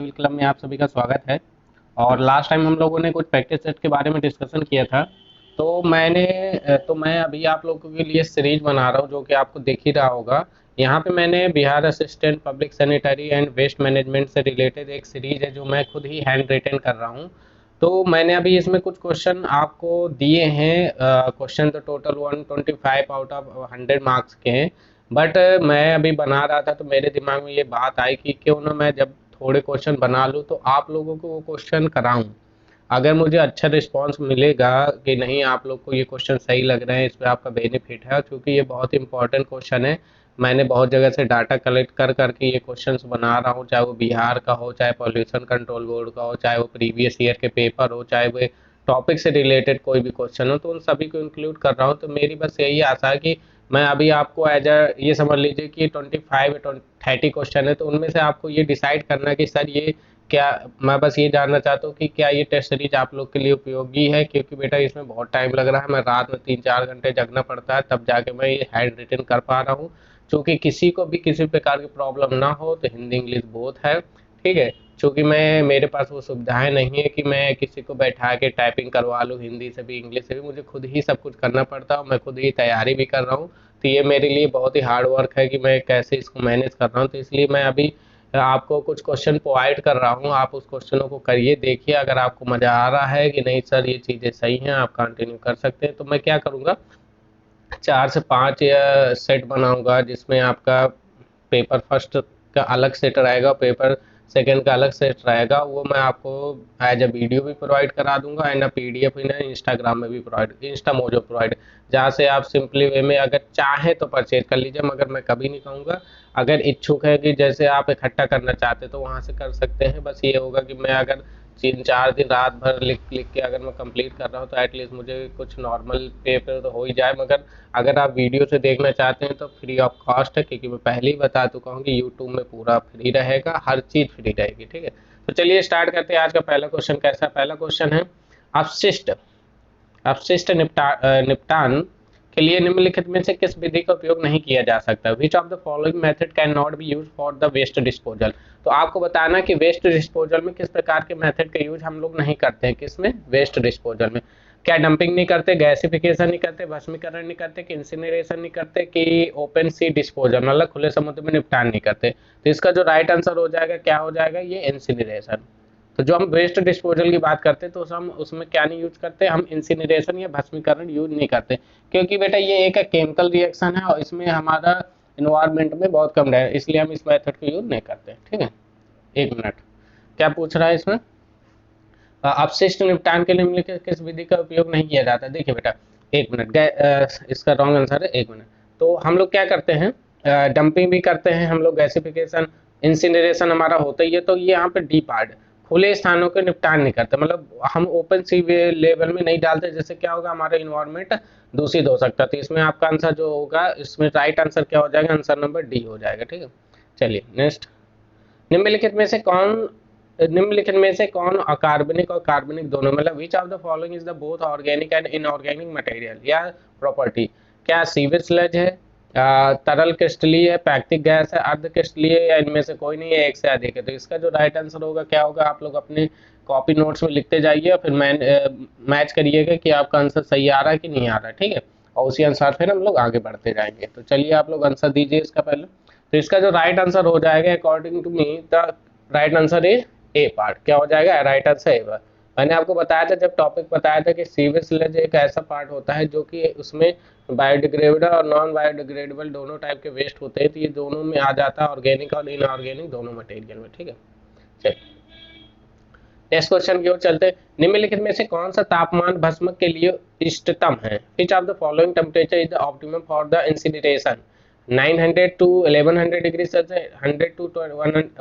Club में आप सभी का स्वागत है। और लास्ट टाइम हम लोगों ने कुछ प्रैक्टिस सेट के बारे में डिस्कशन किया था। तो मैं अभी आप लोगों के लिए सीरीज बना रहा हूँ जो कि आपको दिख ही रहा होगा। यहाँ पे मैंने Bihar assistant public sanitary and waste management से रिलेटेड एक सीरीज है जो मैं खुद ही हैंड रिटन कर रहा हूँ। तो मैंने अभी इसमें कुछ क्वेश्चन आपको दिए हैं। क्वेश्चन तो टोटल 125 आउट ऑफ 100 मार्क्स के हैं। बट मैं अभी बना रहा था तो मेरे दिमाग में ये बात आई कि क्यों ना मैं जब थोड़े क्वेश्चन बना लूँ तो आप लोगों को वो क्वेश्चन कराऊं। अगर मुझे अच्छा रिस्पांस मिलेगा कि नहीं आप लोग को ये क्वेश्चन सही लग रहे हैं, इस पे आपका बेनिफिट है, क्योंकि ये बहुत इंपॉर्टेंट क्वेश्चन है। मैंने बहुत जगह से डाटा कलेक्ट कर करके ये क्वेश्चंस बना रहा हूँ, चाहे वो बिहार का हो, चाहे पॉल्यूशन कंट्रोल बोर्ड का हो, चाहे वो प्रीवियस ईयर के पेपर हो, चाहे वो टॉपिक से रिलेटेड कोई भी क्वेश्चन हो, तो उन सभी को इंक्लूड कर रहा हूँ। तो मेरी बस यही आशा है कि मैं अभी आपको एज अ ये समझ लीजिए कि 25 30 क्वेश्चन है, तो उनमें से आपको ये डिसाइड करना है कि सर ये क्या। मैं बस ये जानना चाहता हूँ कि क्या ये टेस्ट सीरीज आप लोग के लिए उपयोगी है, क्योंकि बेटा इसमें बहुत टाइम लग रहा है। मैं रात में 3 4 घंटे जगना पड़ता है तब जाके मैं ये हैंड रिटन कर पा रहा हूँ। चूँकि किसी को भी किसी प्रकार की प्रॉब्लम ना हो तो हिंदी इंग्लिश बोथ है, ठीक है। चूँकि मैं मेरे पास वो सुविधाएं नहीं है कि मैं किसी को बैठा के टाइपिंग करवा लूँ, हिंदी से भी इंग्लिश से भी मुझे खुद ही सब कुछ करना पड़ता है। मैं खुद ही तैयारी भी कर रहा हूँ। तो ये मेरे लिए बहुत ही हार्ड वर्क है कि मैं कैसे इसको मैनेज कर रहा हूँ। तो इसलिए मैं अभी आपको कुछ क्वेश्चन प्रोवाइड कर रहा हूँ, आप उस क्वेश्चनों को करिए, देखिए अगर आपको मज़ा आ रहा है कि नहीं सर ये चीज़ें सही हैं, आप कंटिन्यू कर सकते हैं। तो मैं क्या करूँगा, 4 से 5 या सेट बनाऊंगा जिसमें आपका पेपर फर्स्ट का अलग सेट रहेगा, पेपर सेकंड का अलग सेट रहेगा। वो मैं आपको एज अ वीडियो भी प्रोवाइड करा दूंगा एंड पीडीएफ इन इंस्टाग्राम में भी प्रोवाइड, इंस्टा मोजो प्रोवाइड, जहाँ से आप सिंपली वे में अगर चाहें तो परचेज कर लीजिए, मगर मैं कभी नहीं कहूँगा। अगर इच्छुक है कि जैसे आप इकट्ठा करना चाहते तो वहाँ से कर सकते हैं। बस ये होगा कि मैं अगर 3 4 दिन रात भर लिख लिख के अगर मैं कंप्लीट कर रहा हूँ तो एटलीस्ट मुझे कुछ नॉर्मल पेपर तो हो ही जाए। मगर अगर आप वीडियो से देखना चाहते हैं तो फ्री ऑफ कॉस्ट है, क्योंकि मैं पहले ही बता चुका हूँ कि यूट्यूब में पूरा फ्री रहेगा, हर चीज़ फ्री रहेगी, ठीक है। तो चलिए स्टार्ट करते हैं। आज का पहला क्वेश्चन कैसा, पहला क्वेश्चन है अपशिष्ट अपशिष्ट निपटान के लिए निम्नलिखित में से किस विधि का उपयोग नहीं किया जा सकता। Which of the following method can not be use for the waste disposal. तो आपको बताना कि वेस्ट डिस्पोजल में किस प्रकार के मेथड का यूज हम लोग नहीं करते हैं, किसमें, वेस्ट डिस्पोजल में। क्या डंपिंग नहीं करते, गैसिफिकेशन नहीं करते, भस्मीकरण नहीं करते, कि इंसिनरेशन नहीं करते, कि ओपन सी डिस्पोजल मतलब खुले समुद्र में निपटान नहीं करते। तो इसका जो राइट आंसर हो जाएगा क्या हो जाएगा, ये इंसिनरेशन। तो जो हम वेस्ट डिस्पोजल की बात करते हैं तो हम उसमें क्या नहीं यूज करते, हम इंसिनरेशन या भस्मीकरण यूज नहीं करते, क्योंकि बेटा ये एक केमिकल रिएक्शन है और इसमें हमारा इन्वायरमेंट में बहुत कम रहे, इसलिए हम इस मेथड को यूज नहीं करते, ठीक है। 1 मिनट, क्या पूछ रहा है इसमें, अपशिष्ट निपटान के लिए निम्नलिखित किस विधि का उपयोग नहीं किया जाता। देखिए बेटा, 1 मिनट, इसका रॉन्ग आंसर है 1 मिनट। तो हम लोग क्या करते हैं, डंपिंग भी करते हैं हम लोग, गैसिफिकेशन, इंसिनरेशन हमारा होता ही है। तो ये यहाँ पे डी पार्ट, खुले स्थानों के निपटान नहीं करते, मतलब हम ओपन सी लेवल में नहीं डालते, जैसे क्या होगा हमारा इन्वायरमेंट दूषित हो सकता है। तो इसमें आपका आंसर जो होगा, इसमें राइट आंसर क्या हो जाएगा, आंसर नंबर डी हो जाएगा, ठीक है। चलिए नेक्स्ट, निम्नलिखित में से कौन निम्नलिखित में से कौन अकार्बनिक और कार्बनिक दोनों, मतलब विच of the following is the both organic and inorganic material या प्रॉपर्टी। क्या सीवेज स्लज है, तरल क्रिस्टलीय है, पैक्टिक गैस है, अर्ध क्रिस्टलीय है, या इनमें से कोई नहीं है, एक से अधिक है। तो इसका जो राइट आंसर होगा क्या होगा, आप लोग अपने कॉपी नोट्स में लिखते जाइए और फिर मैच करिएगा कि आपका आंसर सही आ रहा है कि नहीं आ रहा है, ठीक है। और उसी अनुसार फिर हम लोग आगे बढ़ते जाएंगे। तो चलिए आप लोग आंसर दीजिए इसका पहले। तो इसका जो राइट आंसर हो जाएगा according to me, the right answer is A part. क्या हो जाएगा, राइट आंसर ए पार्ट। मैंने आपको बताया था जब टॉपिक बताया था कि सीवेज स्लज एक ऐसा पार्ट होता है जो कि उसमें बायोडिग्रेडेबल और नॉन बायोडिग्रेडेबल दोनों टाइप के वेस्ट होते हैं। तो ये दोनों में आ जाता है, ऑर्गेनिक और इनऑर्गेनिक दोनों मटेरियल में, ठीक है। चलिए नेक्स्ट क्वेश्चन की ओर चलते हैं। निम्नलिखित में से कौन सा तापमान भस्म के लिए इष्टतम है। Which of the following temperature is the optimum for the incineration. 900 to 1100 degree Celsius, 100 to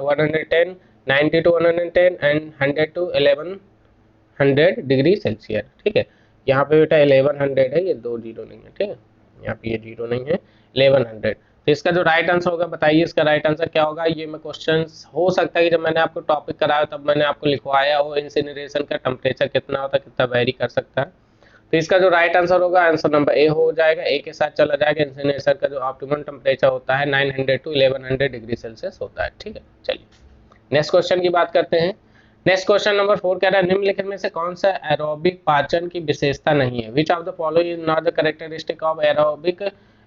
110, 90 to 110 and 100 to 1100 degree Celsius, ठीक है। यहाँ पे बेटा 1100 है, ये दो जीरो नहीं है, ठीक है। यहाँ पे ये जीरो नहीं है, 1100। तो इसका जो राइट आंसर होगा बताइए, इसका राइट आंसर क्या होगा। ये मैं क्वेश्चन हो सकता है कि जब मैंने आपको टॉपिक कराया तब मैंने आपको लिखवाया हो, इंसिनरेशन का टेम्परेचर कितना होता है, कितना वेरी कर सकता है। तो इसका जो राइट आंसर होगा, आंसर नंबर ए हो जाएगा, ए के साथ चला जाएगा। इंसिनरेशन का जो ऑप्टिमम टेम्परेचर होता है 900 to 1100 डिग्री सेल्सियस होता है, ठीक है। चलिए नेक्स्ट क्वेश्चन की बात करते हैं। नेक्स्ट क्वेश्चन नंबर 4 कह रहा है निम्नलिखित में से कौन सा एरोबिक पाचन की विशेषता नहीं है? Which of the following is not the characteristic of aerobic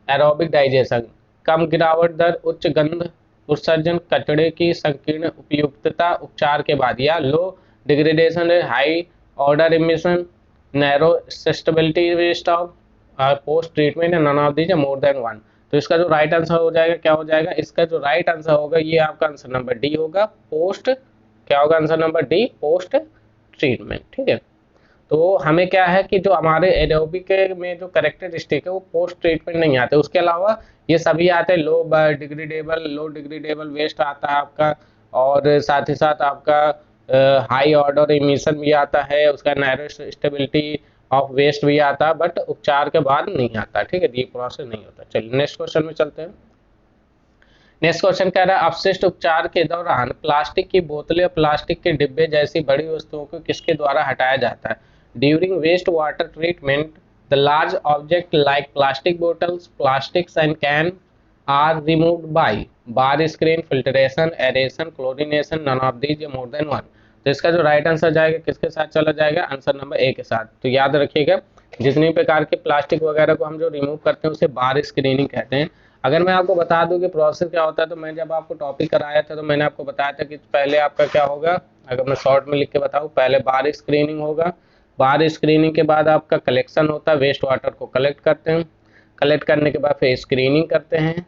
aerobic digestion? कम गिरावट दर, उच्च गंध उत्सर्जन, कचड़े की संकीर्ण उपयुक्तता उपचार के बाद, या low degradation, high order emission, narrow sustainability stop, post treatment, none of these, more than one. तो इसका जो राइट आंसर हो जाएगा क्या हो जाएगा? इसका जो राइट आंसर होगा ये आपका आंसर नंबर डी होगा, पोस्ट, क्या होगा answer number D, post treatment. ठीक है, तो हमें क्या है कि जो हमारे एरोबिक में जो करेक्टरिस्टिक है वो पोस्ट ट्रीटमेंट नहीं आते, उसके अलावा ये सभी आते हैं। लो डिग्रेडेबल वेस्ट आता है आपका, और साथ ही साथ आपका हाई ऑर्डर इमिशन भी आता है, उसका नैरो स्टेबिलिटी ऑफ वेस्ट भी आता है, बट उपचार के बाद नहीं आता। ठीक है, ये प्रोसेस नहीं होता। चलिए नेक्स्ट क्वेश्चन में चलते हैं। नेक्स्ट क्वेश्चन कह रहा है अपशिष्ट उपचार के दौरान प्लास्टिक की बोतलें और प्लास्टिक के डिब्बे जैसी बड़ी वस्तुओं को किसके द्वारा हटाया जाता है? During waste water treatment the large object like plastic bottles, plastics and can are removed by bar screen, filtration, aeration, chlorination, none of these, more than one. तो इसका जो राइट आंसर जाएगा किसके साथ चला जाएगा? आंसर नंबर ए के साथ। तो याद रखिएगा जितनी प्रकार के प्लास्टिक वगैरह को हम जो रिमूव करते हैं उसे बार स्क्रीनिंग कहते हैं। अगर मैं आपको बता दूं कि प्रोसेस क्या होता है, तो मैं जब आपको टॉपिक कराया था तो मैंने आपको बताया था कि पहले आपका क्या होगा, अगर मैं शॉर्ट में लिख के बताऊं, पहले बार स्क्रीनिंग होगा। बार स्क्रीनिंग के बाद आपका कलेक्शन होता है, वेस्ट वाटर को कलेक्ट करते हैं, कलेक्ट करने के बाद फिर स्क्रीनिंग करते हैं,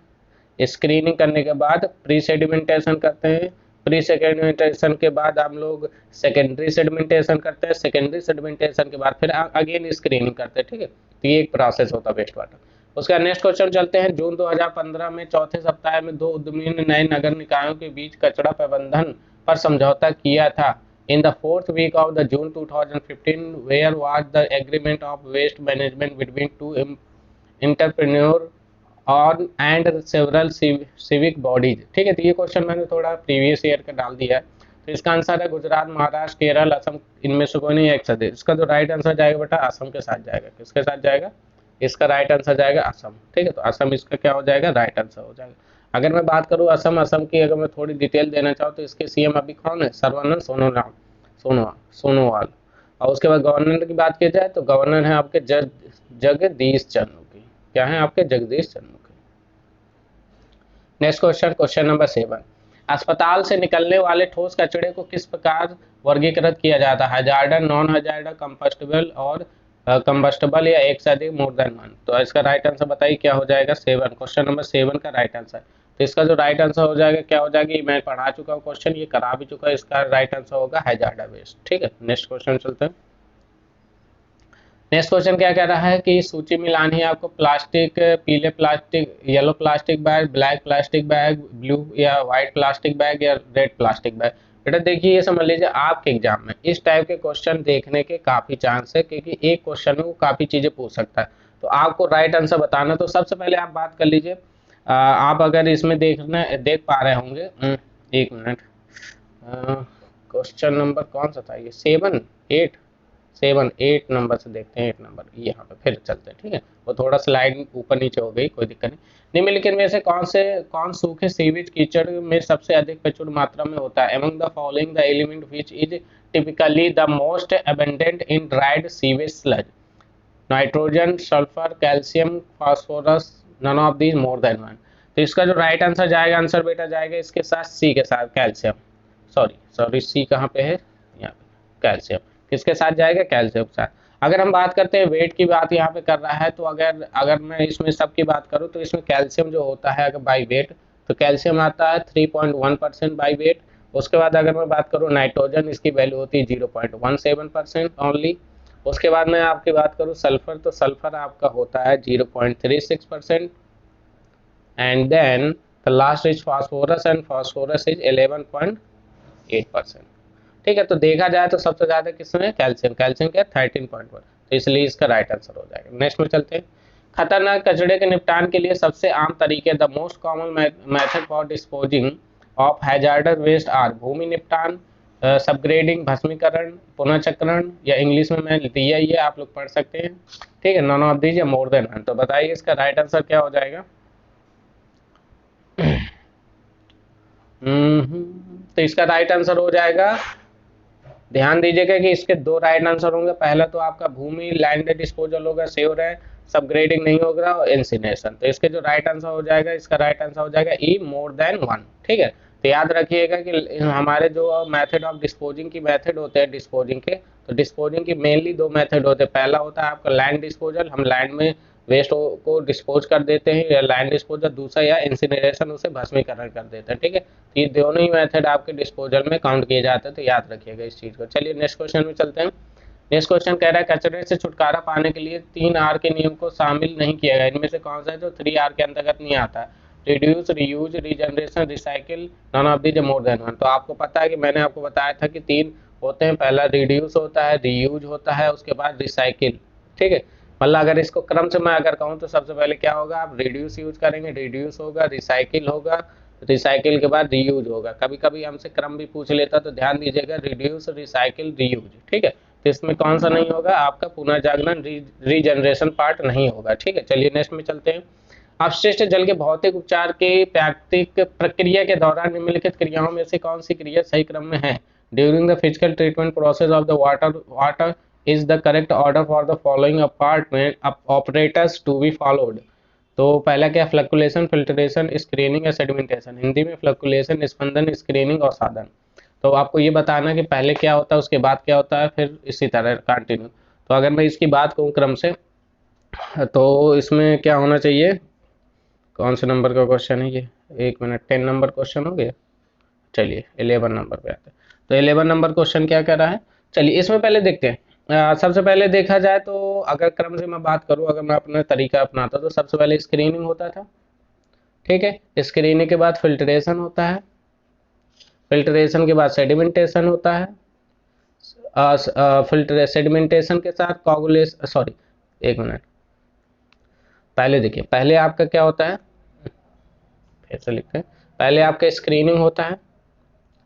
स्क्रीनिंग करने के बाद प्री सेडिमेंटेशन करते हैं, प्री सेडिमेंटेशन के बाद हम लोग सेकेंडरी सेडिमेंटेशन करते हैं, सेकेंडरी सेडिमेंटेशन के बाद फिर अगेन स्क्रीनिंग करते हैं। ठीक है, तो ये एक प्रोसेस होता है वेस्ट वाटर। उसका नेक्स्ट क्वेश्चन चलते हैं। जून 2015 में चौथे सप्ताह में दो उद्यमियों ने नए नगर निकायों के बीच कचरा प्रबंधन पर समझौता किया था। In the fourth week of the June 2015 where was the agreement of waste management between two entrepreneur on and several civic bodies. ठीक है, तो ये क्वेश्चन मैंने थोड़ा प्रीवियस ईयर का डाल दिया है। तो इसका आंसर है गुजरात, महाराष्ट्र, केरल, असम, इनमें से कोई नहीं एक सदस्य। इसका जो राइट आंसर जाएगा बेटा असम के साथ जाएगा। किसके साथ जाएगा? इसका राइट आंसर जाएगा असम। ठीक है, तो असम इसका क्या हो जाएगा? राइट आंसर हो जाएगा। अगर मैं बात करूँ असम की, अगर मैं थोड़ी डिटेल देना चाहूँ तो इसके सीएम अभी कौन है? सर्बानंद सोनोवाल। और उसके बाद गवर्नर की बात की जाए तो गवर्नर है आपके जगदीश चंद्र मुखी। क्या है आपके? जगदीश चंद्र मुखी। Next question, question number 7। अस्पताल से निकलने वाले ठोस कचरे को किस प्रकार वर्गीकृत किया जाता है? हजार्डन, नॉन हजार्डन, कंपोस्टेबल और कंबस्टेबल, या एक से अधिक, मोर देन वन। तो इसका राइट आंसर बताइए क्या हो जाएगा? 7, क्वेश्चन नंबर 7 का राइट आंसर। तो इसका जो राइट आंसर हो जाएगा क्या हो जाएगा? ये मैं पढ़ा चुका हूँ क्वेश्चन, ये करा भी चुका है। इसका राइट आंसर होगा हजार्डन वेस्ट। ठीक है, नेक्स्ट क्वेश्चन चलते हैं। नेक्स्ट क्वेश्चन क्या कह रहा है कि सूची मिलानी है आपको। प्लास्टिक, पीले plastic, yellow plastic bag, black plastic bag, blue या व्हाइट प्लास्टिक बैग, या रेड प्लास्टिक बैग। बेटा देखिए, ये समझ लीजिए आपके एग्जाम में इस टाइप के क्वेश्चन देखने के काफी चांस है, क्योंकि एक क्वेश्चन में वो काफी चीजें पूछ सकता है। तो आपको राइट आंसर बताना, तो सबसे पहले आप बात कर लीजिए। आप अगर इसमें देख पा रहे होंगे, एक मिनट, क्वेश्चन नंबर कौन सा था ये? 7 8 नंबर से देखते हैं। 8 नंबर यहाँ पे फिर चलते हैं। ठीक है, वो थोड़ा स्लाइड ऊपर नीचे हो गई, कोई दिक्कत नहीं। निम्नलिखित में से कौन सूखे सीवेज कीचड़ में सबसे अधिक प्रचुर मात्रा में होता है? Among the following the element which is typically the most abundant in dried sewage sludge? Nitrogen, sulphur, calcium, phosphorus, none of these, more than one. तो इसका जो राइट आंसर जाएगा, आंसर बेटा जाएगा इसके साथ, सी के साथ, कैल्शियम। सॉरी सी कहाँ पे है? यहाँ पे कैल्शियम। किसके साथ जाएगा? कैल्शियम के साथ। अगर हम बात करते हैं वेट की बात यहाँ पे कर रहा है, तो अगर मैं इसमें सब की बात करूँ तो इसमें कैल्शियम जो होता है अगर बाई वेट, तो कैल्शियम आता है 3.1% बाई वेट। उसके बाद अगर मैं बात करूँ नाइट्रोजन, इसकी वैल्यू होती है 0.17% ओनली। उसके बाद मैं आपकी बात करूँ सल्फर, तो सल्फर आपका होता है 0.36%। And then the last is phosphorus, and phosphorus is 11.8%। ठीक है, तो देखा जाए तो सबसे ज्यादा किसमें? कैल्शियम। कैल्शियम क्या? 13.1। तो इसलिए इसका राइट आंसर हो जाएगा। नेक्स्ट में चलते हैं। खतरनाक कचरे के निपटान के लिए सबसे आम तरीके, the most common method for disposing of hazardous waste are भूमि निपटान, सबग्रेडिंग, भस्मीकरण, पुनर्चक्रण, या इंग्लिश में मैं दिया ही है, आप लोग पढ़ सकते हैं। ठीक है, नॉन ऑफ दीज या मोर देन वन। तो बताइए इसका राइट आंसर क्या हो जाएगा? तो इसका राइट आंसर हो जाएगा, ध्यान दीजिएगा कि इसके दो राइट आंसर होंगे। पहला तो आपका भूमि लैंड डिस्पोजल होगा, सेवर है, सबग्रेडिंग नहीं होगा, और इंसिनेशन। तो इसके जो राइट आंसर हो जाएगा, इसका राइट आंसर हो जाएगा ई, मोर देन वन। ठीक है, तो याद रखिएगा कि हमारे जो मेथड ऑफ डिस्पोजिंग की मेथड होते हैं डिस्पोजिंग के, तो डिस्पोजिंग की मेनली दो मेथड होते हैं। पहला होता है आपका लैंड डिस्पोजल, हम लैंड में वेस्ट को डिस्पोज कर देते हैं, या लैंड डिस्पोजल। दूसरा या इंसिनरेशन, उसे भस्मीकरण कर देते हैं। ठीक है, तो ये दोनों ही मेथड आपके डिस्पोजल में काउंट किए जाते हैं, तो याद रखिएगा इस चीज़ को। चलिए नेक्स्ट क्वेश्चन में चलते हैं। नेक्स्ट क्वेश्चन कह रहा है कचरे से छुटकारा पाने के लिए 3R के नियम को शामिल नहीं किया गया, इनमें से कौन सा है जो 3R के अंतर्गत नहीं आता है? Reduce, reuse, regeneration, recycle, none of these more than one. तो आपको पता है कि मैंने आपको बताया था कि 3 होते हैं। पहला रिड्यूस होता है, रीयूज होता है, उसके बाद रिसाइकिल। ठीक है, मतलब अगर इसको क्रम से मैं अगर कहूँ तो सबसे पहले क्या होगा, आप रिड्यूस यूज करेंगे, रिड्यूस होगा, रिसाइकिल होगा, रिसाइकिल के बाद रीयूज होगा। कभी कभी हमसे क्रम भी पूछ लेता, तो ध्यान दीजिएगा रिड्यूस, रिसाइकिल, रीयूज। ठीक है, तो इसमें कौन सा नहीं होगा, आपका पुनर्जागरण, रीजनरेशन पार्ट नहीं होगा। ठीक है, चलिए नेक्स्ट में चलते हैं। अपशिष्ट जल के भौतिक उपचार के प्राकृतिक प्रक्रिया के दौरान निम्नलिखित क्रियाओं में से कौन सी क्रिया सही क्रम में है? During the physical treatment process of the water is the correct order for the following apartment operators to be followed. तो पहला क्या, फ्लक्चुएशन, फिल्ट्रेशन, स्क्रीनिंग या सेडिमेंटेशन। हिंदी में फ्लक्चुएशन, स्पंदन, स्क्रीनिंग और साधन। तो आपको ये बताना कि पहले क्या होता है, उसके बाद क्या होता है, फिर इसी तरह कंटिन्यू। तो अगर मैं इसकी बात कहूँ क्रम से, तो इसमें क्या होना चाहिए, कौन से नंबर का क्वेश्चन है ये, एक मिनट, 10 नंबर क्वेश्चन हो गया। चलिए 11 नंबर पे आते हैं। तो 11 नंबर क्वेश्चन क्या कर रहा है, चलिए इसमें पहले देखते हैं। सबसे पहले देखा जाए तो अगर क्रम से मैं बात करूं, अगर मैं अपना तरीका अपनाता तो सबसे पहले स्क्रीनिंग होता था। ठीक है, स्क्रीनिंग के बाद फिल्ट्रेशन होता है, फिल्ट्रेशन के बाद सेडिमेंटेशन होता है, सेडिमेंटेशन के साथ कोगुलेशन, सॉरी एक मिनट, पहले देखिए, पहले आपका क्या होता है, फिर से लिखते हैं, पहले आपका स्क्रीनिंग होता है।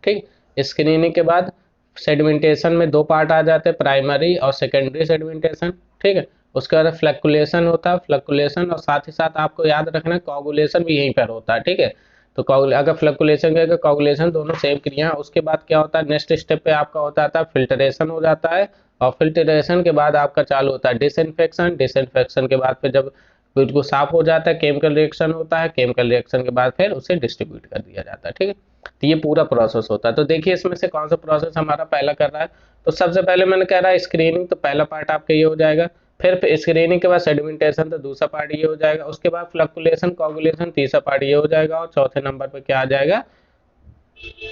ठीक, स्क्रीनिंग के बाद सेडिमेंटेशन में दो पार्ट आ जाते हैं, प्राइमरी और सेकेंडरी सेडिमेंटेशन। ठीक है, उसके बाद फ्लक्चुएशन होता है, फ्लक्चुएशन, और साथ ही साथ आपको याद रखना कोगुलेशन भी यहीं पर होता है। ठीक है, तो अगर फ्लक्चुएशन का कोगुलेशन दोनों सेम क्रिया। उसके बाद क्या होता है, नेक्स्ट स्टेप पे आपका होता था फिल्ट्रेशन हो जाता है, और फिल्ट्रेशन के बाद आपका चालू होता है डिसइंफेक्शन। डिसइंफेक्शन के बाद फिर जब बिल्कुल साफ हो जाता है, केमिकल रिएक्शन होता है, केमिकल रिएक्शन के बाद फिर उसे डिस्ट्रीब्यूट कर दिया जाता है। ठीक है, तो ये पूरा प्रोसेस होता है। तो देखिए इसमें से कौन सा प्रोसेस हमारा पहला कर रहा है, तो सबसे पहले मैंने कह रहा है स्क्रीनिंग, तो पहला पार्ट आपका ये हो जाएगा। फिर स्क्रीनिंग के बाद सेडिमेंटेशन, तो दूसरा पार्ट ये हो जाएगा। उसके बाद फ्लक्चुएशन, कोगुलेशन, तीसरा पार्ट ये हो जाएगा, और चौथे नंबर पे क्या आ जाएगा,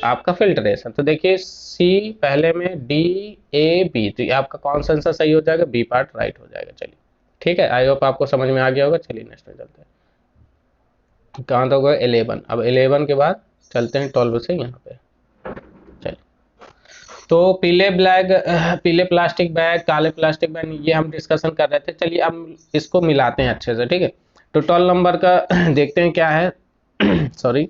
आपका फिल्ट्रेशन। तो देखिए सी पहले में, डी, ए, बी, तो आपका कौन सा आंसर सही हो जाएगा, बी पार्ट राइट हो जाएगा। चलिए ठीक है, आई होप आपको समझ में आ गया होगा। चलिए नेक्स्ट में चलते हैं, कहाँ तक होगा 11। अब 11 के बाद चलते हैं 12 से यहाँ पे। चलिए, तो पीले प्लास्टिक बैग, काले प्लास्टिक बैग, ये हम डिस्कशन कर रहे थे। चलिए अब इसको मिलाते हैं अच्छे से। ठीक है, तो 12 नंबर का देखते हैं क्या है। सॉरी,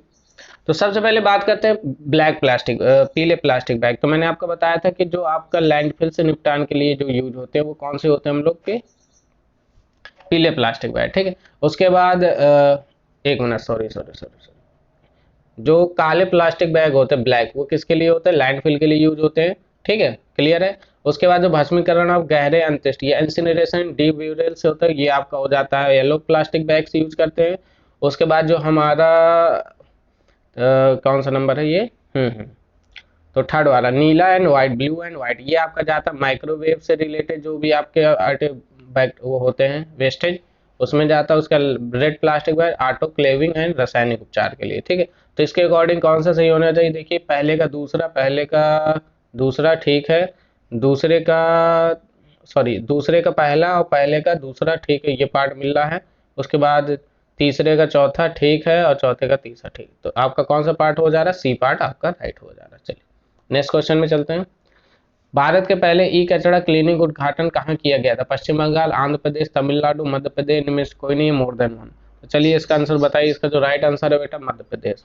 तो सबसे पहले बात करते हैं ब्लैक प्लास्टिक, पीले प्लास्टिक बैग। तो मैंने आपको बताया था कि जो आपका लैंडफिल से निपटान के लिए जो यूज होते हैं वो कौन से होते हैं, हम लोग के पीले प्लास्टिक बैग। ठीक है, उसके बाद एक minute, sorry sorry sorry sorry, जो काले प्लास्टिक बैग होते हैं ब्लैक, वो किसके लिए होते हैं, लैंडफिल के लिए यूज होते हैं। ठीक है, क्लियर है। उसके बाद जो भस्मीकरण ऑफ गहरे अंत्येष्टि या इंसिनरेशन डीब्यूरल से होता है, ये आपका हो जाता है येलो प्लास्टिक बैग्स यूज करते हैं। उसके बाद जो हमारा कौन सा नंबर है ये, तो थर्ड वाला नीला and white, blue and white, ये आपका जाता है माइक्रोवेव से रिलेटेड जो भी आपके वो होते हैं वेस्टेज, उसमें जाता है। उसका red plastic bag autoclaving and रासायनिक उपचार के लिए। ठीक है, तो इसके अकॉर्डिंग कौन सा सही होना चाहिए, देखिए पहले का दूसरा, पहले का दूसरा, ठीक है, दूसरे का सॉरी, दूसरे का पहला और पहले का दूसरा, ठीक है, ये पार्ट मिल रहा है। उसके बाद तीसरे का चौथा, ठीक है, और चौथे का तीसरा, ठीक। तो आपका कौन सा पार्ट हो जा रहा है, सी पार्ट आपका राइट हो जा रहा है। चलिए नेक्स्ट क्वेश्चन में चलते हैं। भारत के पहले ई कचरा क्लीनिंग उद्घाटन कहाँ किया गया था, पश्चिम बंगाल, आंध्र प्रदेश, तमिलनाडु, मध्य प्रदेश, इनमें से कोई नहीं है, मोर देन वन। तो चलिए इसका आंसर बताइए। इसका जो राइट आंसर है बेटा मध्य प्रदेश।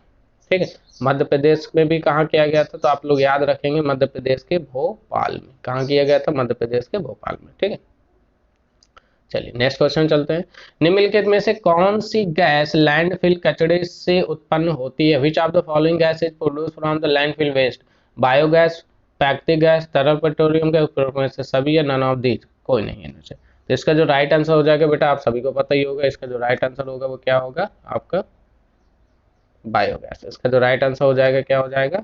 ठीक है, मध्य प्रदेश में भी कहाँ किया गया था, तो आप लोग याद रखेंगे मध्य प्रदेश के भोपाल में। कहाँ किया गया था, मध्य प्रदेश के भोपाल में। ठीक है, चलिए नेक्स्ट क्वेश्चन चलते हैं। निम्नलिखित में से कौन सी गैस लैंडफिल कचड़े से उत्पन्न होती है? Which of the following gas is produce from the landfill waste? Biogas, प्राकृतिक गैस, तरल पेट्रोलियम गैस, उपरोक्त में से सभी या नन ऑफ दीज? कोई नहीं है इनमें से। तो इसका जो राइट आंसर हो जाएगा बेटा, आप सभी को पता ही होगा, इसका जो राइट आंसर होगा वो क्या होगा आपका? बायोगैस। इसका जो राइट आंसर हो जाएगा क्या हो जाएगा?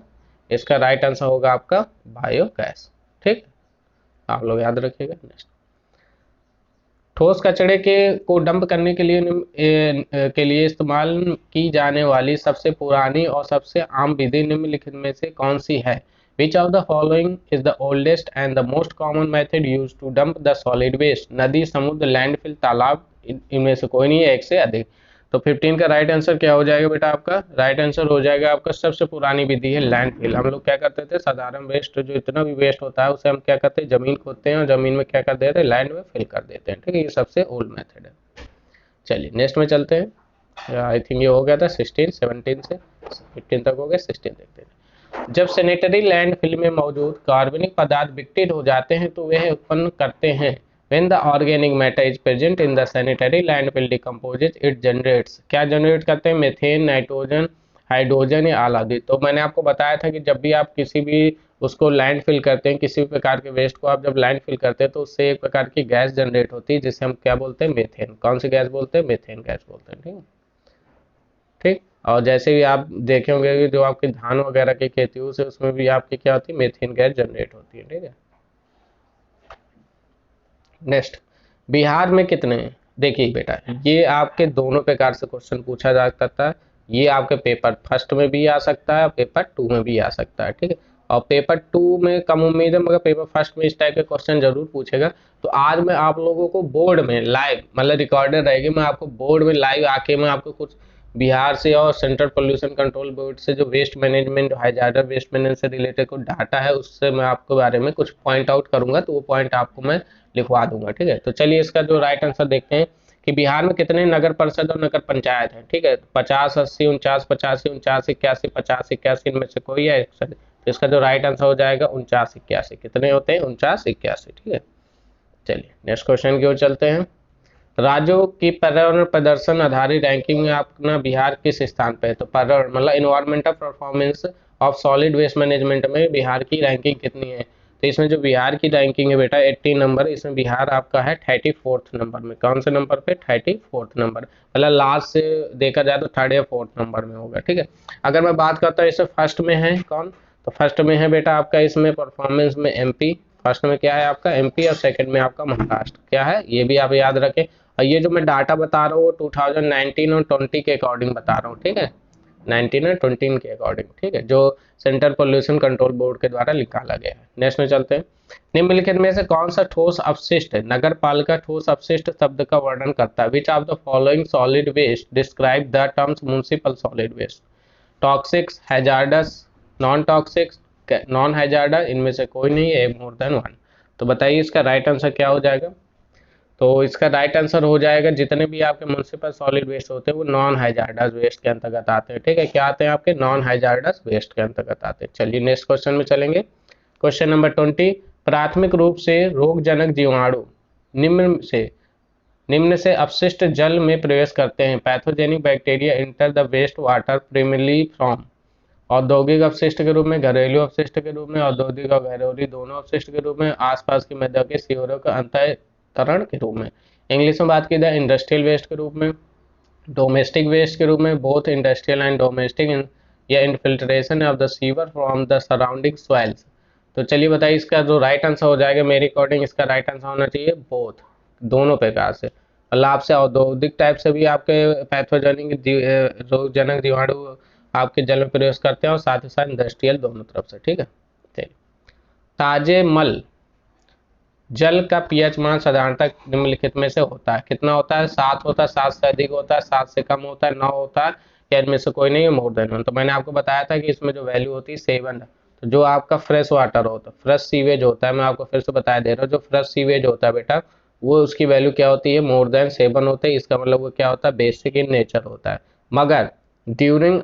इसका राइट आंसर होगा आपका बायोगैस। ठीक, आप लोग याद रखिएगा। नेक्स्ट, ठोस कचड़े के को डंप करने के लिए इस्तेमाल की जाने वाली सबसे पुरानी और सबसे आम विधि निम्नलिखित में से कौन सी है? Which of the following is the oldest and the most common method use to dump the solid waste? नदी, समुद्र, लैंडफिल, तालाब, इनमें से कोई नहीं है, एक से अधिक। तो 15 का राइट आंसर क्या हो जाएगा बेटा? आपका राइट आंसर हो जाएगा आपका सबसे पुरानी विधि है लैंडफिल। हम लोग क्या करते थे, साधारण वेस्ट जो इतना भी वेस्ट होता है उसे हम क्या करते हैं, जमीन खोदते हैं और जमीन में क्या कर देते हैं, लैंड में फिल कर देते हैं। ठीक है, ये सबसे ओल्ड मेथड है। चलिए नेक्स्ट में चलते हैं। आई थिंक ये हो गया था 16, 17 से 15 तक हो गया, 16 देखते हैं। जब सैनिटरी लैंडफिल में मौजूद कार्बनिक पदार्थ विघटित हो जाते हैं तो वह उत्पन्न करते हैं when the organic matter is present in the sanitary landfill decomposes it generates, क्या जनरेट करते हैं? मीथेन, नाइट्रोजन, हाइड्रोजन या आलादी। तो मैंने आपको बताया था कि जब भी आप किसी भी उसको लैंडफिल करते हैं, किसी भी प्रकार के वेस्ट को आप जब लैंडफिल करते हैं तो उससे एक प्रकार की गैस जनरेट होती है जिसे हम क्या बोलते हैं? मीथेन। कौन सी गैस बोलते हैं? मीथेन गैस बोलते हैं। ठीक है, ठीक। और जैसे भी आप देखे होंगे कि जो आपके धान वगैरह की खेती है उसमें भी आपकी क्या होती है? मीथेन गैस जनरेट होती है। ठीक है, नेक्स्ट, बिहार में कितने? देखिए बेटा, ये आपके दोनों प्रकार से क्वेश्चन पूछा जा सकता है। ये आपके पेपर फर्स्ट में भी आ सकता है, पेपर टू में भी आ सकता है। ठीक है, और पेपर टू में कम उम्मीद है, मगर पेपर फर्स्ट में इस टाइप के क्वेश्चन जरूर पूछेगा। तो आज मैं आप लोगों को बोर्ड में लाइव, मतलब रिकॉर्डेड रहेगी, मैं आपको बोर्ड में लाइव आके मैं आपको कुछ बिहार से और सेंट्रल पोल्यूशन कंट्रोल बोर्ड से जो वेस्ट मैनेजमेंट, हाइजार्डस वेस्ट मैनेजमेंट से रिलेटेड कुछ डाटा है उससे मैं आपके बारे में कुछ पॉइंट आउट करूंगा, तो वो पॉइंट आपको मैं लिखवा दूंगा। ठीक है, तो चलिए इसका जो राइट आंसर देखते हैं कि बिहार में कितने नगर परिषद और नगर पंचायत है। ठीक है, 50, 80, 49, 85, 49, 81, 50, 81 इनमें से कोई है? तो इसका जो राइट आंसर हो जाएगा 49, 81। कितने होते हैं? 49, 81। ठीक है, चलिए नेक्स्ट क्वेश्चन की ओर चलते हैं। राज्यों की पर्यावरण प्रदर्शन आधारित रैंकिंग में अपना बिहार किस स्थान पे है? तो पर्यावरण मतलब environmental performance of solid waste management में बिहार की रैंकिंग कितनी है? तो इसमें जो बिहार की रैंकिंग है बेटा 80 नंबर, इसमें बिहार आपका है 34th नंबर में। कौन से नंबर पे? 34th नंबर, मतलब लास्ट से देखा जाए तो 3rd या 4th नंबर में होगा। ठीक है, अगर मैं बात करता हूँ इसमें फर्स्ट में है कौन? तो फर्स्ट में है बेटा आपका इसमें परफॉर्मेंस में एमपी। फर्स्ट में क्या है आपका? एमपी। और सेकंड में आपका महाराष्ट्र। क्या है ये भी आप याद रखें। और ये जो मैं डाटा बता रहा हूँ वो 2019 और 20 के अकॉर्डिंग बता रहा हूँ। ठीक है, 19 और 20 के अकॉर्डिंग। ठीक है, जो सेंट्रल पोल्यूशन कंट्रोल बोर्ड के द्वारा निकाला गया है। नेक्स्ट में चलते हैं। निम्नलिखित में से कौन सा ठोस अपशिष्ट नगर पालिका ठोस अपशिष्ट शब्द का वर्णन करता है? Which of the following solid waste describe the terms municipal solid waste? Toxics, hazardous, non toxics, non hazardous, इनमें से कोई नहीं है, मोर देन वन। तो बताइए इसका राइट आंसर क्या हो जाएगा? तो इसका राइट आंसर हो जाएगा जितने भी आपके म्युनिसिपल सॉलिड वेस्ट होते हैं वो नॉन हाइजार्डस वेस्ट के अंतर्गत आते हैं। ठीक है, क्या आते हैं आपके? नॉन हाइजार्डस वेस्ट के अंतर्गत आते हैं। चलिए नेक्स्ट क्वेश्चन में चलेंगे। क्वेश्चन नंबर 20, प्राथमिक रूप से रोगजनक जीवाणु निम्न से अपशिष्ट जल में प्रवेश करते हैं। Pathogenic bacteria enter the waste water primarily from औद्योगिक अपशिष्ट के रूप में, घरेलू अपशिष्ट के रूप में, औद्योगिक और घरेलू दोनों अपशिष्ट के रूप में, आसपास की मृदा के सीवरों का अंतःकरण के रूप में। इंग्लिश में बात की जाए इंडस्ट्रियल वेस्ट के रूप में, डोमेस्टिक वेस्ट के रूप में, बोथ इंडस्ट्रियल एंड डोमेस्टिक, या infiltration of the sewer from the surrounding soils. तो चलिए बताइए इसका जो राइट आंसर हो जाएगा मेरे अकॉर्डिंग इसका राइट आंसर होना चाहिए बोथ, दोनों प्रकार से। मतलब आपसे औद्योगिक टाइप से भी आपके पैथोजेनिक रोगजनक जीवाणु आपके जल में प्रवेश करते हैं और साथ ही साथ इंडस्ट्रियल दोनों तरफ से। ठीक है, चलिए। ताजे मल जल का पीएच मान साधारणतः निम्नलिखित में से होता है? कितना होता है? 7 होता है, 7 से अधिक होता है, 7 से कम होता है, 9 होता है, या इनमें से कोई नहीं है, मोर देन 1। तो मैंने आपको बताया था कि इसमें जो वैल्यू होती है 7। तो जो आपका फ्रेश वाटर होता है, फ्रेश सीवेज होता है, मैं आपको फिर से बता दे रहा हूँ, जो फ्रेश सीवेज होता है बेटा वो उसकी वैल्यू क्या होती है? मोर देन 7 होते हैं। इसका मतलब वो क्या होता है? बेसिक इन नेचर होता है। मगर ड्यूरिंग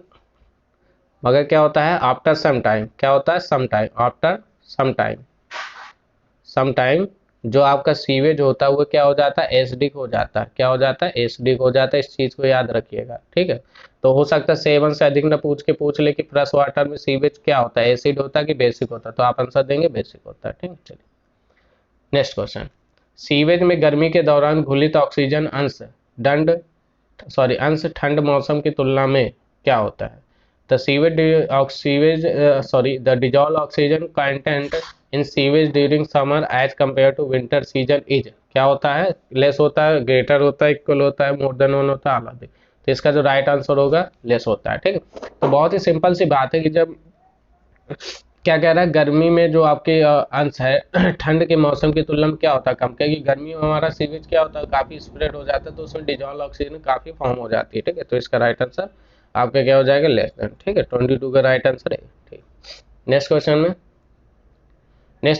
मगर क्या होता है? आफ्टर सम टाइम, क्या होता है? Some time, after some time जो आपका सीवेज होता है वो क्या हो जाता है, एसिडिक हो जाता है। क्या हो जाता है, एसिडिक हो जाता है। इस चीज़ को याद रखिएगा, ठीक है। तो हो सकता है 7 से अधिक ना पूछ के पूछ ले कि फ्रेश वाटर में सीवेज क्या होता है, एसिड होता है कि बेसिक होता है, तो आप आंसर देंगे बेसिक होता है, ठीक है। चलिए नेक्स्ट क्वेश्चन, सीवेज में गर्मी के दौरान घुलित ऑक्सीजन दंड अंश ठंड मौसम की तुलना में क्या होता है। The dissolve oxygen content in sewage during summer as compare to winter season is, क्या होता है, लेस होता है, ग्रेटर होता है, इक्वल होता है, मोर देन वन होता है, आधा। तो इसका जो राइट आंसर होगा लेस होता है, ठीक है। तो बहुत ही सिंपल सी बात है कि जब क्या कह रहा है, गर्मी में जो आपके अंश है ठंड के मौसम की तुलना में क्या होता है, कम, क्योंकि गर्मी में हमारा सीवेज क्या होता है, काफी स्प्रेड हो जाता है, तो उसमें डिजॉल्व ऑक्सीजन काफी फॉर्म हो जाती है, ठीक है। तो इसका राइट आंसर आपका क्या हो जाएगा, लेस देन, ठीक है। 22 का राइट आंसर है, ठीक। नेक्स्ट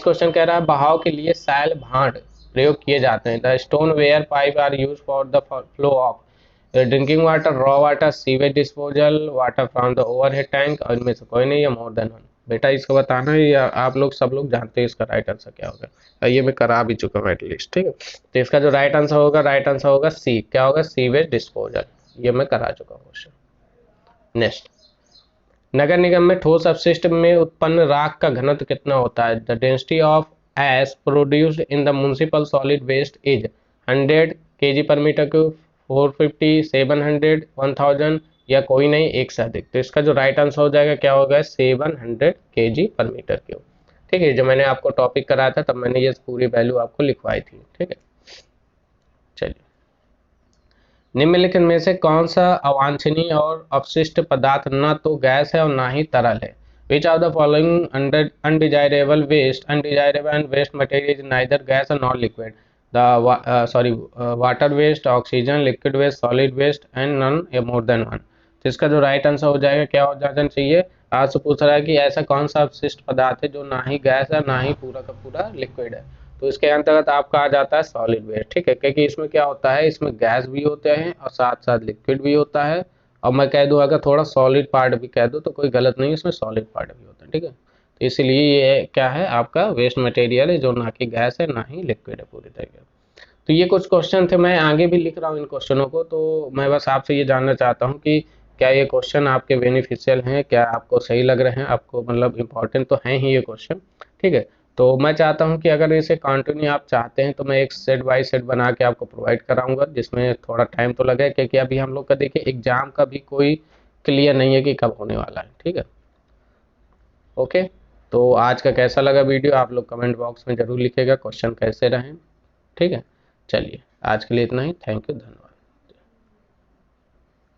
क्वेश्चन कह रहा है बहाव के लिए सैल भांड प्रयोग किए जाते हैं। The stoneware pipe are use for the flow of drinking water, raw water, sewage disposal, water from the overhead tank, और इनमें से कोई नहीं है, मोर देन वन। बेटा इसको बताना है, या आप लोग सब लोग जानते हैं इसका राइट आंसर क्या होगा, ये मैं करा भी चुका हूँ एटलीस्ट, ठीक है। तो इसका जो राइट आंसर होगा सी, क्या होगा, सीवेज डिस्पोजल, ये मैं करा चुका हूँ क्वेश्चन। नेक्स्ट, नगर निगम में ठोस अपशिष्ट में उत्पन्न राख का घनत्व कितना होता है। The density of as produced in the municipal solid waste is 100 kg per metre cube, 450, 700, 1000, या कोई नहीं, एक से अधिक। तो इसका जो राइट आंसर हो जाएगा क्या होगा, 700 kg पर मीटर क्यूब, ठीक है। जब मैंने आपको टॉपिक कराया था तब मैंने ये पूरी वैल्यू आपको लिखवाई थी, ठीक है। चलिए, निम्नलिखित में से कौन सा अवांछनीय और अपशिष्ट पदार्थ न तो गैस है और ना ही तरल है। Which of the following undesirable end waste material is neither gas और not liquid. Water waste, oxygen, liquid waste, solid waste, and none more than one. तो इसका जो राइट आंसर हो जाएगा क्या हो जाना चाहिए, आपसे पूछ रहा है कि ऐसा कौन सा अपशिष्ट पदार्थ है जो ना ही गैस है ना ही पूरा का पूरा लिक्विड है। तो इसके अंतर्गत आपका आ जाता है सॉलिड वेस्ट, ठीक है। क्योंकि इसमें क्या होता है, इसमें गैस भी होते हैं और साथ साथ लिक्विड भी होता है, और मैं कह दूँ अगर थोड़ा सॉलिड पार्ट भी कह दूँ तो कोई गलत नहीं है, इसमें सॉलिड पार्ट भी होता है, ठीक है। तो इसलिए ये क्या है, आपका वेस्ट मटेरियल है जो ना कि गैस है ना ही लिक्विड है पूरी तरीके। तो ये कुछ क्वेश्चन थे, मैं आगे भी लिख रहा हूँ इन क्वेश्चनों को, तो मैं बस आपसे ये जानना चाहता हूँ कि क्या ये क्वेश्चन आपके बेनिफिशियल हैं, क्या आपको सही लग रहे हैं, आपको मतलब इंपॉर्टेंट तो हैं ही ये क्वेश्चन, ठीक है। तो मैं चाहता हूं कि अगर इसे कंटिन्यू आप चाहते हैं तो मैं एक सेट बाय सेट बना के आपको प्रोवाइड कराऊंगा, जिसमें थोड़ा टाइम तो लगे, क्योंकि अभी हम लोग का देखिए एग्जाम का भी कोई क्लियर नहीं है कि कब होने वाला है, ठीक है। ओके, तो आज का कैसा लगा वीडियो आप लोग कमेंट बॉक्स में जरूर लिखिएगा, क्वेश्चन कैसे रहें, ठीक है। चलिए आज के लिए इतना ही, थैंक यू, धन्यवाद।